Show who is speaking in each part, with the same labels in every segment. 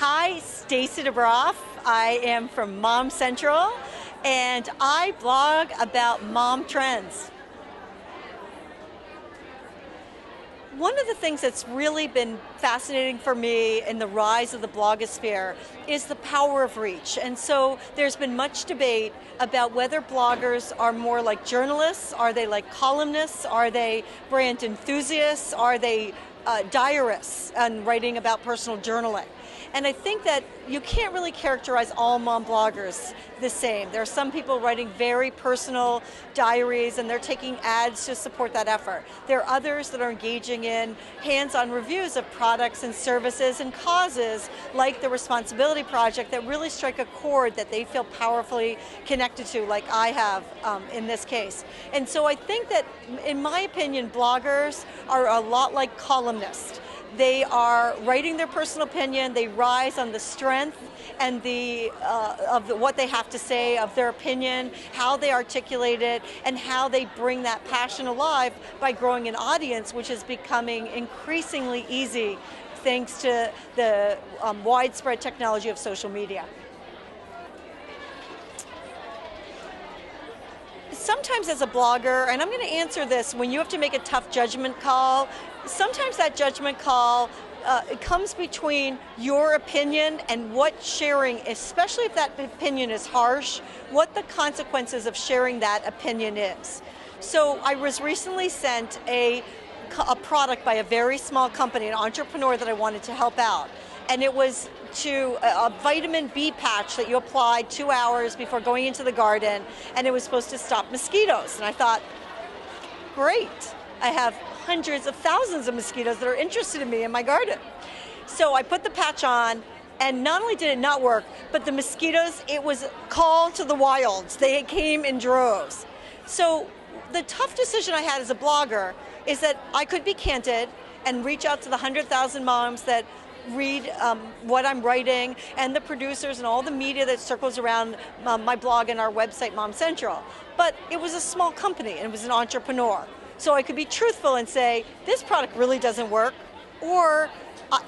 Speaker 1: Hi, Stacy DeBroff. I am from Mom Central, and I blog about mom trends. One of the things that's really been fascinating for me in the rise of the blogosphere is the power of reach. And so there's been much debate about whether bloggers are more like journalists, are they like columnists, are they brand enthusiasts, are they diarists and writing about personal journaling. And I think that you can't really characterize all mom bloggers the same. There are some people writing very personal diaries and they're taking ads to support that effort. There are others that are engaging in hands-on reviews of products and services and causes like the Responsibility Project that really strike a chord that they feel powerfully connected to, like I have in this case. And so I think that, in my opinion, bloggers are a lot like columnists. They are writing their personal opinion, they rise on the strength and what they have to say, of their opinion, how they articulate it, and how they bring that passion alive by growing an audience, which is becoming increasingly easy thanks to the widespread technology of social media. Sometimes as a blogger, and I'm going to answer this, when you have to make a tough judgment call, sometimes that judgment call it comes between your opinion and what sharing, especially if that opinion is harsh, what the consequences of sharing that opinion is. So I was recently sent a product by a very small company, an entrepreneur that I wanted to help out. And it was a vitamin B patch that you applied 2 hours before going into the garden, and it was supposed to stop mosquitoes. And I thought, great, I have hundreds of thousands of mosquitoes that are interested in me in my garden. So I put the patch on, and not only did it not work, but the mosquitoes, it was called to the wilds. They came in droves. So the tough decision I had as a blogger is that I could be candid and reach out to the 100,000 moms that read what I'm writing, and the producers and all the media that circles around my blog and our website, Mom Central. But it was a small company, and it was an entrepreneur. So I could be truthful and say, this product really doesn't work,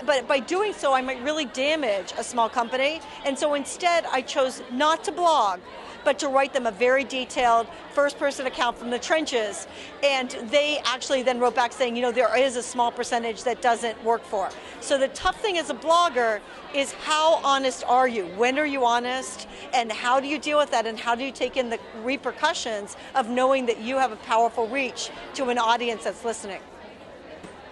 Speaker 1: but by doing so, I might really damage a small company. And so instead, I chose not to blog, but to write them a very detailed first-person account from the trenches. And they actually then wrote back saying, there is a small percentage that doesn't work for. So the tough thing as a blogger is, how honest are you? When are you honest? And how do you deal with that? And how do you take in the repercussions of knowing that you have a powerful reach to an audience that's listening?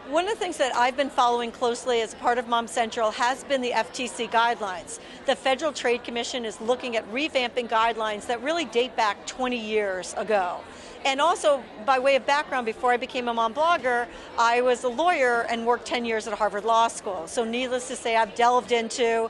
Speaker 1: One of the things that I've been following closely as a part of Mom Central has been the FTC guidelines. The Federal Trade Commission is looking at revamping guidelines that really date back 20 years ago. And also, by way of background, before I became a mom blogger, I was a lawyer and worked 10 years at Harvard Law School. So needless to say, I've delved into,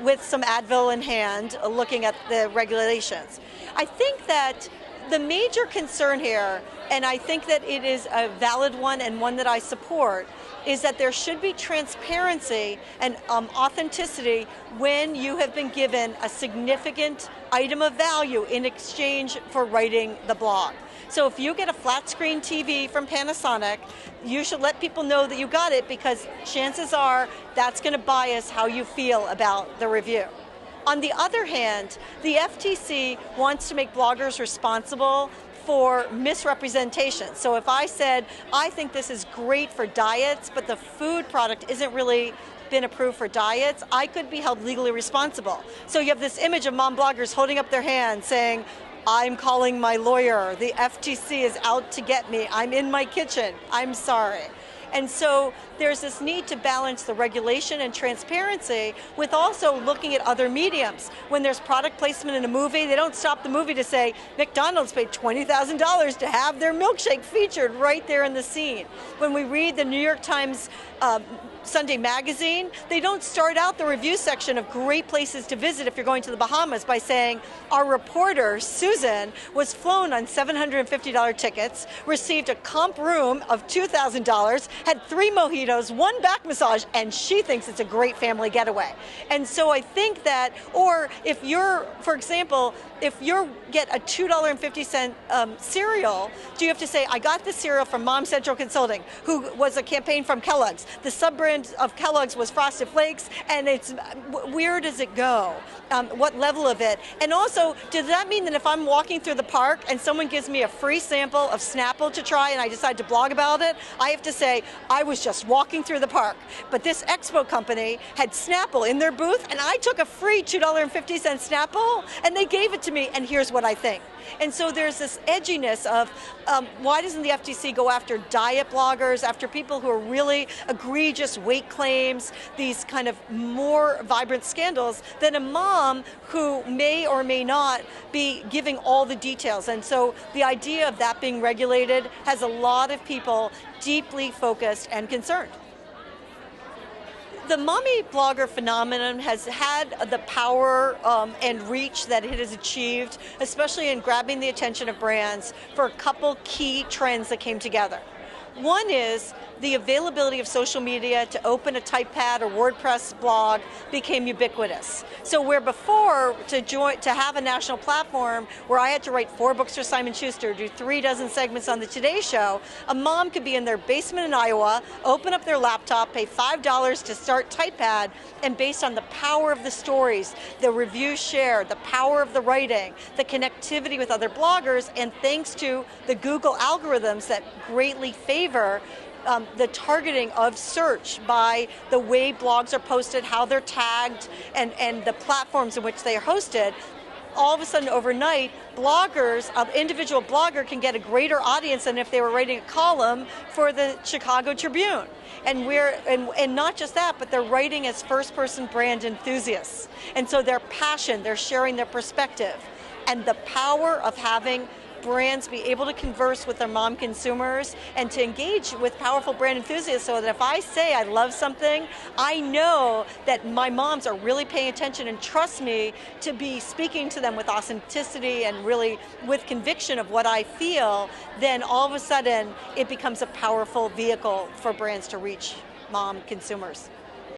Speaker 1: with some Advil in hand, looking at the regulations. I think that the major concern here, and I think that it is a valid one and one that I support, is that there should be transparency and authenticity when you have been given a significant item of value in exchange for writing the blog. So if you get a flat screen TV from Panasonic, you should let people know that you got it, because chances are that's going to bias how you feel about the review. On the other hand, the FTC wants to make bloggers responsible for misrepresentation. So if I said, I think this is great for diets, but the food product isn't really been approved for diets, I could be held legally responsible. So you have this image of mom bloggers holding up their hands saying, I'm calling my lawyer, the FTC is out to get me, I'm in my kitchen, I'm sorry. And so there's this need to balance the regulation and transparency with also looking at other mediums. When there's product placement in a movie, they don't stop the movie to say, McDonald's paid $20,000 to have their milkshake featured right there in the scene. When we read the New York Times Sunday magazine, they don't start out the review section of great places to visit if you're going to the Bahamas by saying, our reporter, Susan, was flown on $750 tickets, received a comp room of $2,000, had 3 mojitos, 1 back massage, and she thinks it's a great family getaway. And so I think that, or if you're, for example, if you get a $2.50 cereal, do you have to say, I got this cereal from Mom Central Consulting, who was a campaign from Kellogg's. The brand of Kellogg's was Frosted Flakes, and it's, where does it go? What level of it? And also, does that mean that if I'm walking through the park and someone gives me a free sample of Snapple to try and I decide to blog about it, I have to say, I was just walking through the park, but this expo company had Snapple in their booth, and I took a free $2.50 Snapple, and they gave it to me, and here's what I think. And so there's this edginess of why doesn't the FTC go after diet bloggers, after people who are really egregious weight claims, these kind of more vibrant scandals, than a mom who may or may not be giving all the details. And so the idea of that being regulated has a lot of people deeply focused and concerned. The mommy blogger phenomenon has had the power and reach that it has achieved, especially in grabbing the attention of brands, for a couple key trends that came together. One is the availability of social media to open a typepad or WordPress blog became ubiquitous. So where before, to have a national platform where I had to write 4 books for Simon Schuster, do 3 dozen segments on the Today Show, a mom could be in their basement in Iowa, open up their laptop, pay $5 to start typepad, and based on the power of the stories, the reviews shared, the power of the writing, the connectivity with other bloggers, and thanks to the Google algorithms that greatly favor the targeting of search by the way blogs are posted, how they're tagged, and the platforms in which they are hosted, all of a sudden overnight, bloggers, an individual blogger can get a greater audience than if they were writing a column for the Chicago Tribune. And not just that, but they're writing as first-person brand enthusiasts. And so their passion, they're sharing their perspective. And the power of having brands be able to converse with their mom consumers and to engage with powerful brand enthusiasts, so that if I say I love something, I know that my moms are really paying attention and trust me to be speaking to them with authenticity and really with conviction of what I feel, then all of a sudden it becomes a powerful vehicle for brands to reach mom consumers.